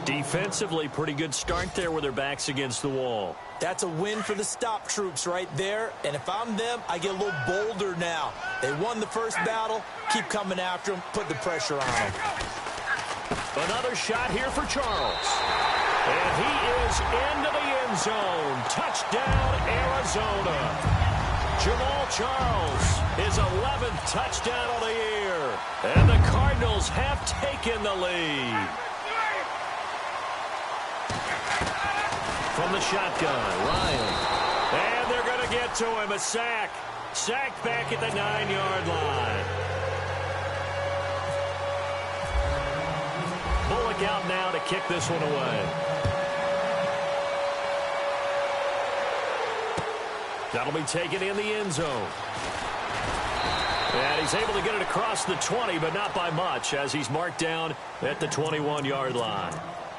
Defensively, pretty good start there with their backs against the wall. That's a win for the stop troops right there. And if I'm them, I get a little bolder now. They won the first battle. Keep coming after them. Put the pressure on them. Another shot here for Charles. And he is into the end zone. Touchdown, Arizona. Jamal Charles, his 11th touchdown of the year. And the Cardinals have taken the lead. From the shotgun, Ryan. And they're going to get to him. A sack. Sacked back at the 9-yard line. Bullock out now to kick this one away. That'll be taken in the end zone. And he's able to get it across the 20, but not by much, as he's marked down at the 21-yard line.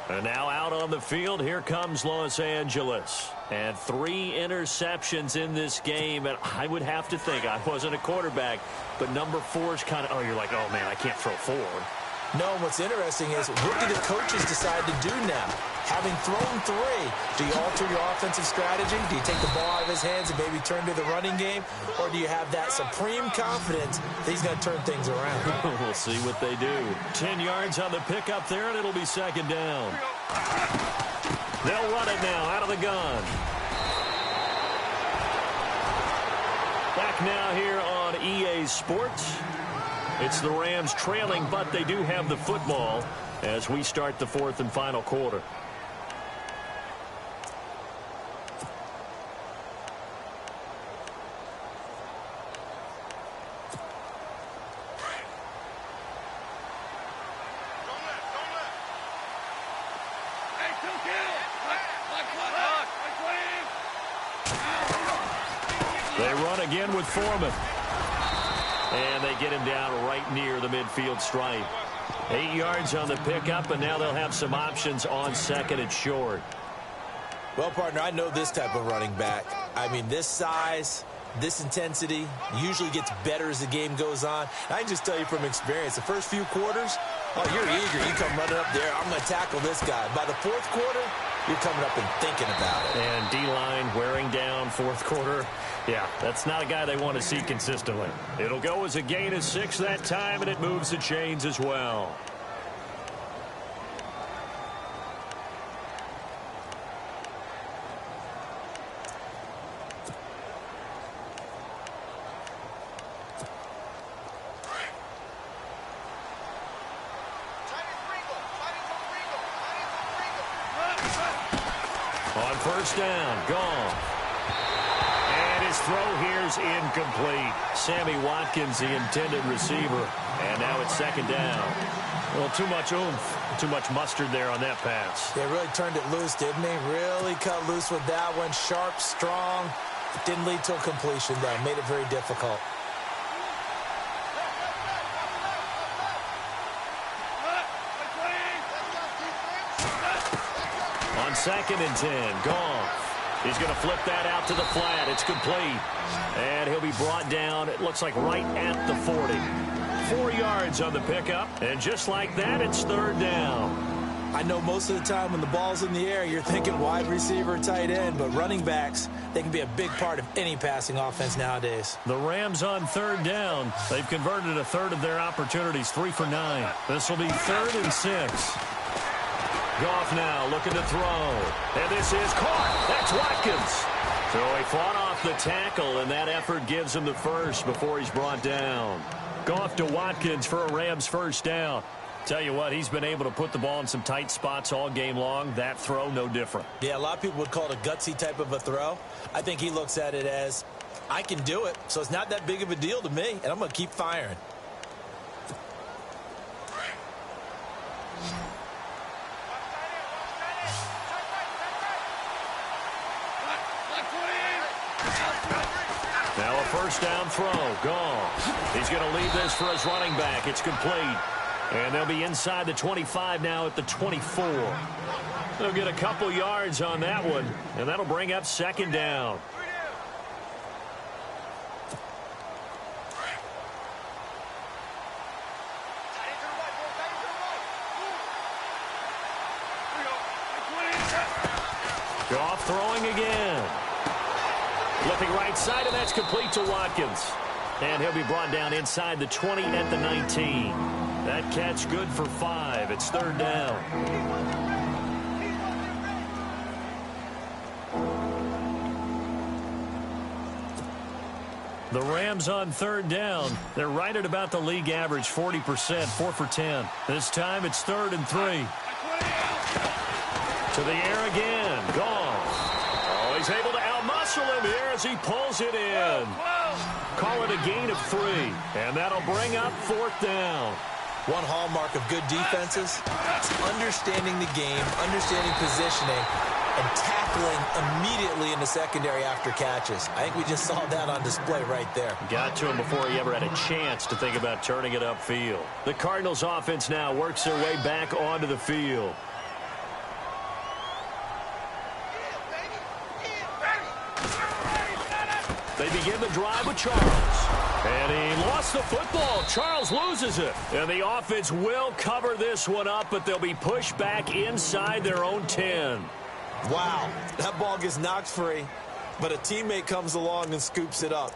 And now out on the field, here comes Los Angeles. And 3 interceptions in this game, and I would have to think, I wasn't a quarterback, but number 4 is kind of, oh, you're like, oh, man, I can't throw 4. No, what's interesting is, what do the coaches decide to do now? Having thrown 3, do you alter your offensive strategy? Do you take the ball out of his hands and maybe turn to the running game? Or do you have that supreme confidence that he's going to turn things around? We'll see what they do. 10 yards on the pickup there, and it'll be second down. They'll run it now out of the gun. Back now here on EA Sports. It's the Rams trailing, but they do have the football as we start the 4th and final quarter. They run again with Foreman. And they get him down right near the midfield stripe. 8 yards on the pickup, and now they'll have some options on second and short. Well, partner, I know this type of running back. I mean, this size, This intensity usually gets better as the game goes on. I can just tell you from experience, the first few quarters, oh, you're eager. You come running up there. I'm going to tackle this guy. By the fourth quarter, you're coming up and thinking about it. And D-line wearing down fourth quarter. Yeah, that's not a guy they want to see consistently. It'll go as a gain of 6 that time, and it moves the chains as well. On first down, gone. And his throw here's incomplete. Sammy Watkins, the intended receiver. And now it's second down. Well, too much oomph, too much mustard there on that pass. They really turned it loose, didn't they? Really cut loose with that one. Sharp, strong. Didn't lead to a completion, though. Made it very difficult. On second and 10, Goff. He's going to flip that out to the flat. It's complete. And he'll be brought down, it looks like right at the 40. 4 yards on the pickup. And just like that, it's third down. I know most of the time when the ball's in the air, you're thinking wide receiver, tight end. But running backs, they can be a big part of any passing offense nowadays. The Rams on third down. They've converted a third of their opportunities, 3 for 9. This will be 3rd and 6. Goff now looking to throw. And this is caught. That's Watkins. So he fought off the tackle, and that effort gives him the first before he's brought down. Goff to Watkins for a Rams first down. Tell you what, he's been able to put the ball in some tight spots all game long. That throw, no different. Yeah, a lot of people would call it a gutsy type of a throw. I think he looks at it as, I can do it, so it's not that big of a deal to me, and I'm going to keep firing. Now a first down throw. Goff. He's going to leave this for his running back. It's complete. And they'll be inside the 25 now at the 24. They'll get a couple yards on that one, and that'll bring up second down. Goff throwing again. Looking right side, and that's complete to Watkins. And he'll be brought down inside the 20 at the 19. That catch good for 5. It's third down. The Rams on third down. They're right at about the league average, 40%, 4 for 10. This time it's 3rd and 3. To the air again. Goff. Oh, he's able to outmuscle him here as he pulls it in. Call it a gain of 3. And that'll bring up 4th down. One hallmark of good defenses is understanding the game, understanding positioning, and tackling immediately in the secondary after catches. I think we just saw that on display right there. Got to him before he ever had a chance to think about turning it upfield. The Cardinals offense now works their way back onto the field. They begin the drive with Charles. And he lost the football. Charles loses it. And the offense will cover this one up, but they'll be pushed back inside their own 10. Wow, that ball gets knocked free, but a teammate comes along and scoops it up.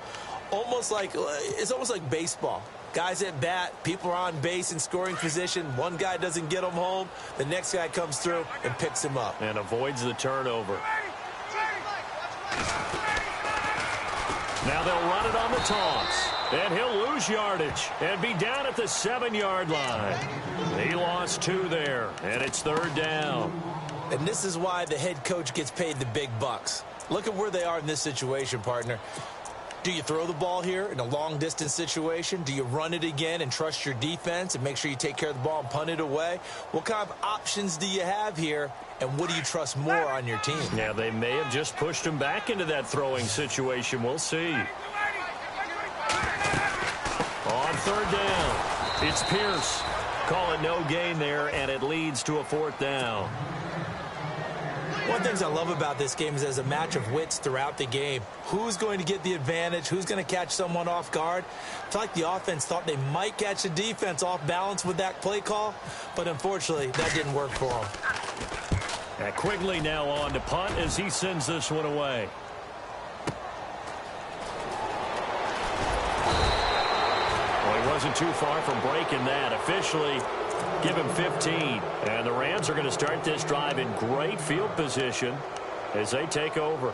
It's almost like baseball. Guys at bat, people are on base in scoring position. One guy doesn't get him home. The next guy comes through and picks him up. And avoids the turnover. Now they'll run it on the toss. And he'll lose yardage and be down at the 7-yard line. He lost 2 there, and it's third down. And this is why the head coach gets paid the big bucks. Look at where they are in this situation, partner. Do you throw the ball here in a long-distance situation? Do you run it again and trust your defense and make sure you take care of the ball and punt it away? What kind of options do you have here, and what do you trust more on your team? Yeah, they may have just pushed him back into that throwing situation. We'll see. On third down, it's Pierce. Call it no gain there, and it leads to a 4th down. One of the things I love about this game is there's a match of wits throughout the game. Who's going to get the advantage? Who's going to catch someone off guard? I feel like the offense thought they might catch the defense off balance with that play call, but unfortunately, that didn't work for them. And Quigley now on to punt as he sends this one away. Well, he wasn't too far from breaking that. Officially, give him 15. And the Rams are going to start this drive in great field position as they take over.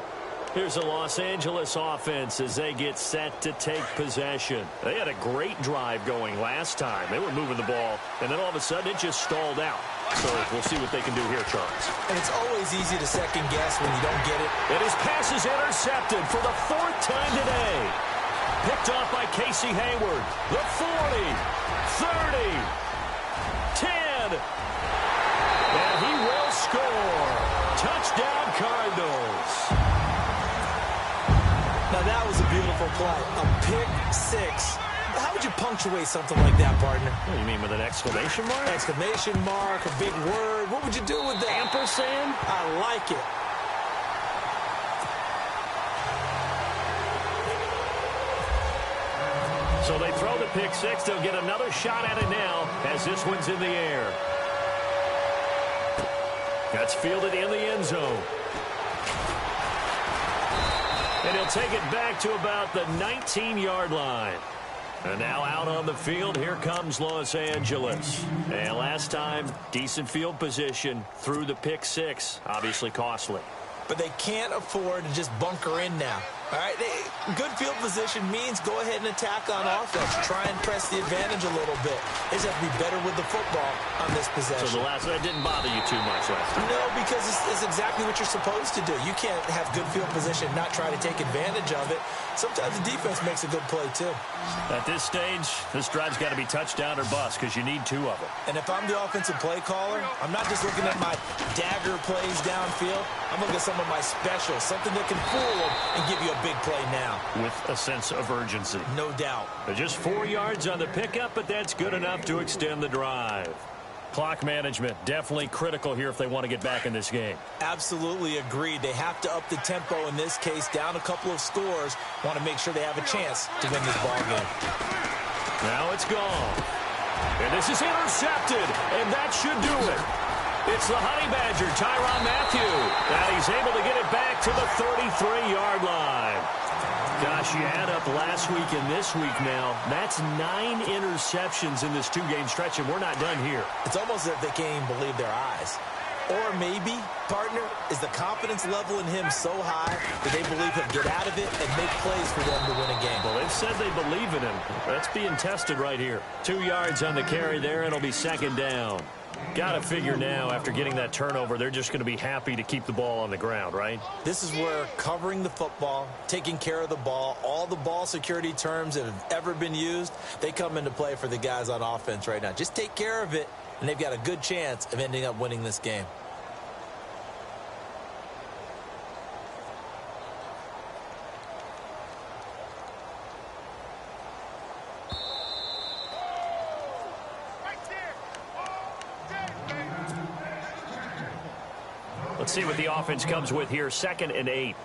Here's the Los Angeles offense as they get set to take possession. They had a great drive going last time. They were moving the ball, and then all of a sudden it just stalled out. So we'll see what they can do here, Charles. And it's always easy to second guess when you don't get it. And his pass is intercepted for the 4th time today. Picked off by Casey Hayward. The 40, 30, 10. And he will score. Touchdown, Cardinals. Now, that was a beautiful play. A pick-6. How would you punctuate something like that, partner? What do you mean, with an exclamation mark? Exclamation mark, a big word. What would you do with that? Ampersand? I like it. So they throw the pick-6. They'll get another shot at it now as this one's in the air. That's fielded in the end zone. And he'll take it back to about the 19-yard line. And now out on the field, here comes Los Angeles. And last time, decent field position through the pick-6. Obviously costly. But they can't afford to just bunker in now. All right, good field position means go ahead and attack on offense. Try and press the advantage a little bit. They just have to be better with the football on this possession. So that didn't bother you too much last time? No, because it's exactly what you're supposed to do. You can't have good field position and not try to take advantage of it. Sometimes the defense makes a good play, too. At this stage, this drive's got to be touchdown or bust because you need 2 of them. And if I'm the offensive play caller, I'm not just looking at my dagger plays downfield. I'm looking at some of my specials, something that can fool them and give you a big play now. With a sense of urgency. No doubt. Just 4 yards on the pickup, but that's good enough to extend the drive. Clock management, definitely critical here if they want to get back in this game. Absolutely agreed. They have to up the tempo in this case, down a couple of scores. Want to make sure they have a chance to win this ball game. Now it's gone. And this is intercepted, and that should do it. It's the Honey Badger, Tyrann Mathieu, and he's able to get it back to the 33-yard line. Gosh, you add up last week and this week now, that's 9 interceptions in this 2-game stretch, and we're not done here. It's almost as if they can't even believe their eyes. Or maybe, partner, is the confidence level in him so high that they believe he'll get out of it and make plays for them to win a game. Well, they've said they believe in him. That's being tested right here. 2 yards on the carry there, and it'll be 2nd down. Got to figure now, after getting that turnover, they're just going to be happy to keep the ball on the ground, right? This is where covering the football, taking care of the ball, all the ball security terms that have ever been used, they come into play for the guys on offense right now. Just take care of it, and they've got a good chance of ending up winning this game. Let's see what the offense comes with here. 2nd and 8.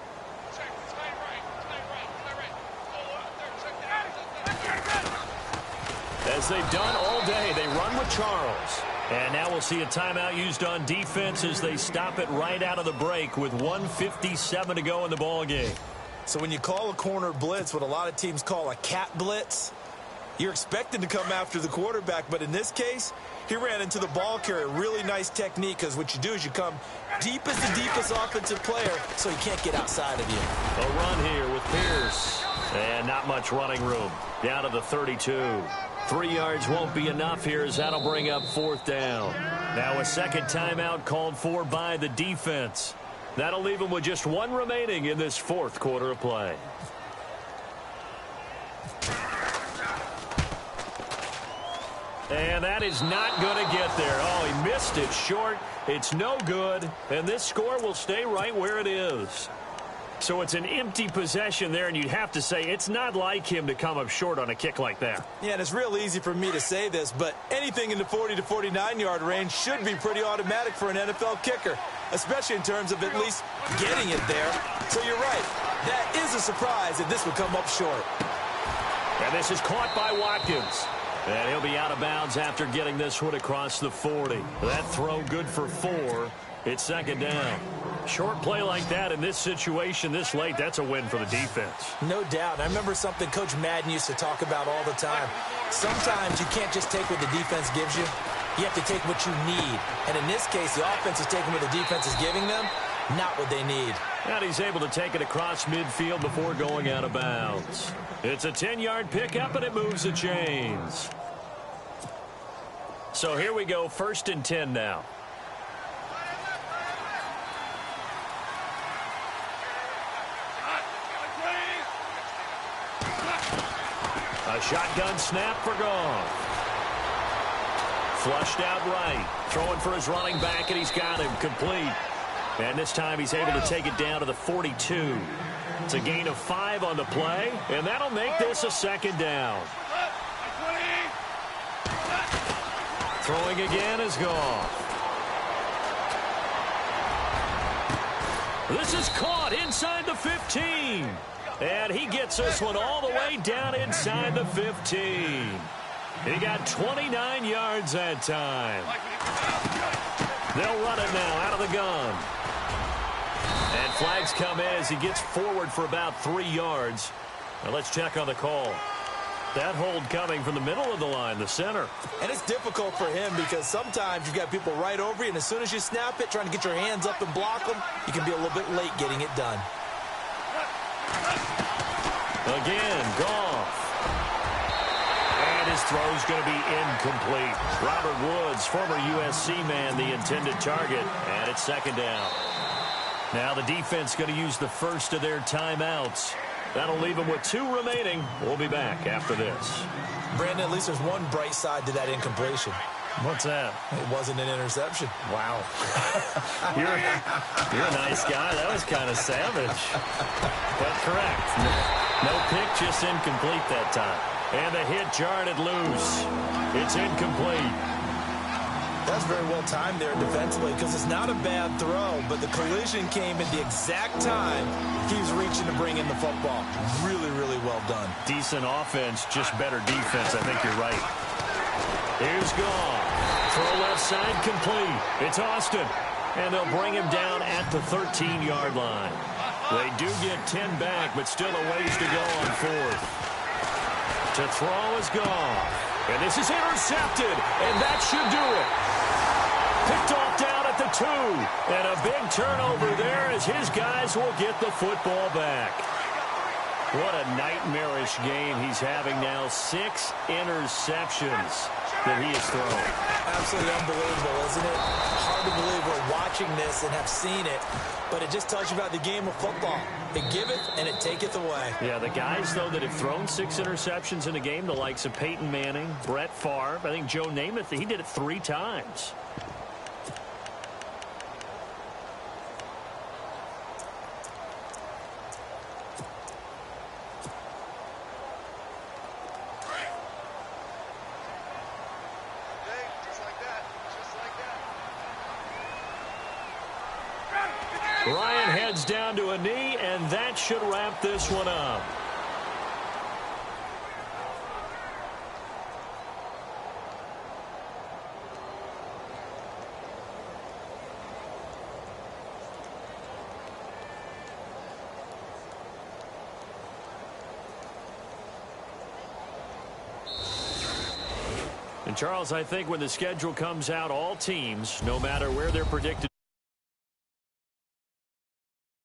As they've done all day, they run with Charles. And now we'll see a timeout used on defense as they stop it right out of the break with 1:57 to go in the ball game. So when you call a corner blitz, what a lot of teams call a cat blitz, you're expected to come after the quarterback, but in this case, he ran into the ball carrier. Really nice technique, because what you do is you come deep as the deepest offensive player, so he can't get outside of you. A run here with Pierce. And not much running room. Down to the 32. 3 yards won't be enough here as that'll bring up 4th down. Now a second timeout called for by the defense. That'll leave them with just 1 remaining in this 4th quarter of play. And that is not going to get there. Oh, he missed it short. It's no good. And this score will stay right where it is. So it's an empty possession there, and you'd have to say it's not like him to come up short on a kick like that. Yeah, and it's real easy for me to say this, but anything in the 40 to 49-yard range should be pretty automatic for an NFL kicker. especially in terms of at least getting it there. So you're right. That is a surprise if this would come up short. And this is caught by Watkins. And he'll be out of bounds after getting this one across the 40. That throw good for 4. It's second down. Short play like that in this situation this late, that's a win for the defense. No doubt. I remember something Coach Madden used to talk about all the time. Sometimes you can't just take what the defense gives you. You have to take what you need. And in this case, the offense is taking what the defense is giving them, not what they need. And he's able to take it across midfield before going out of bounds. It's a 10-yard pickup, and it moves the chains. So here we go, 1st and 10 now. A shotgun snap for Goff. Flushed out right. Throwing for his running back, and he's got him complete. And this time he's able to take it down to the 42. It's a gain of 5 on the play, and that'll make this a second down. Throwing again is Goff. This is caught inside the 15. And he gets this one all the way down inside the 15. He got 29 yards that time. They'll run it now out of the gun. And flags come in as he gets forward for about 3 yards. Now let's check on the call. That hold coming from the middle of the line, the center. And it's difficult for him because sometimes you've got people right over you, and as soon as you snap it, trying to get your hands up and block them, you can be a little bit late getting it done. Again, Goff. And his throw's going to be incomplete. Robert Woods, former USC man, the intended target. And it's second down. Now the defense going to use the first of their timeouts. That'll leave them with 2 remaining. We'll be back after this. Brandon, at least there's one bright side to that incompletion. What's that? It wasn't an interception. Wow. You're a nice guy. That was kind of savage. But correct. No pick, just incomplete that time. And the hit jarred it loose. It's incomplete. That's very well timed there defensively because it's not a bad throw, but the collision came at the exact time he was reaching to bring in the football. Really, really well done. Decent offense, just better defense. I think you're right. Here's Goff. Throw left side complete. It's Austin. And they'll bring him down at the 13-yard line. They do get 10 back, but still a ways to go on 4th. To throw is Goff. And this is intercepted, and that should do it. Picked off down at the 2. And a big turnover there as his guys will get the football back. What a nightmarish game he's having now. 6 interceptions that he has thrown. Absolutely unbelievable, isn't it? Hard to believe we're watching this and have seen it, but it just tells you about the game of football. It giveth and it taketh away. Yeah, the guys, though, that have thrown 6 interceptions in a game, the likes of Peyton Manning, Brett Favre, I think Joe Namath, he did it 3 times. Ryan heads down to a knee, and that should wrap this one up. And Charles, I think when the schedule comes out, all teams, no matter where they're predicted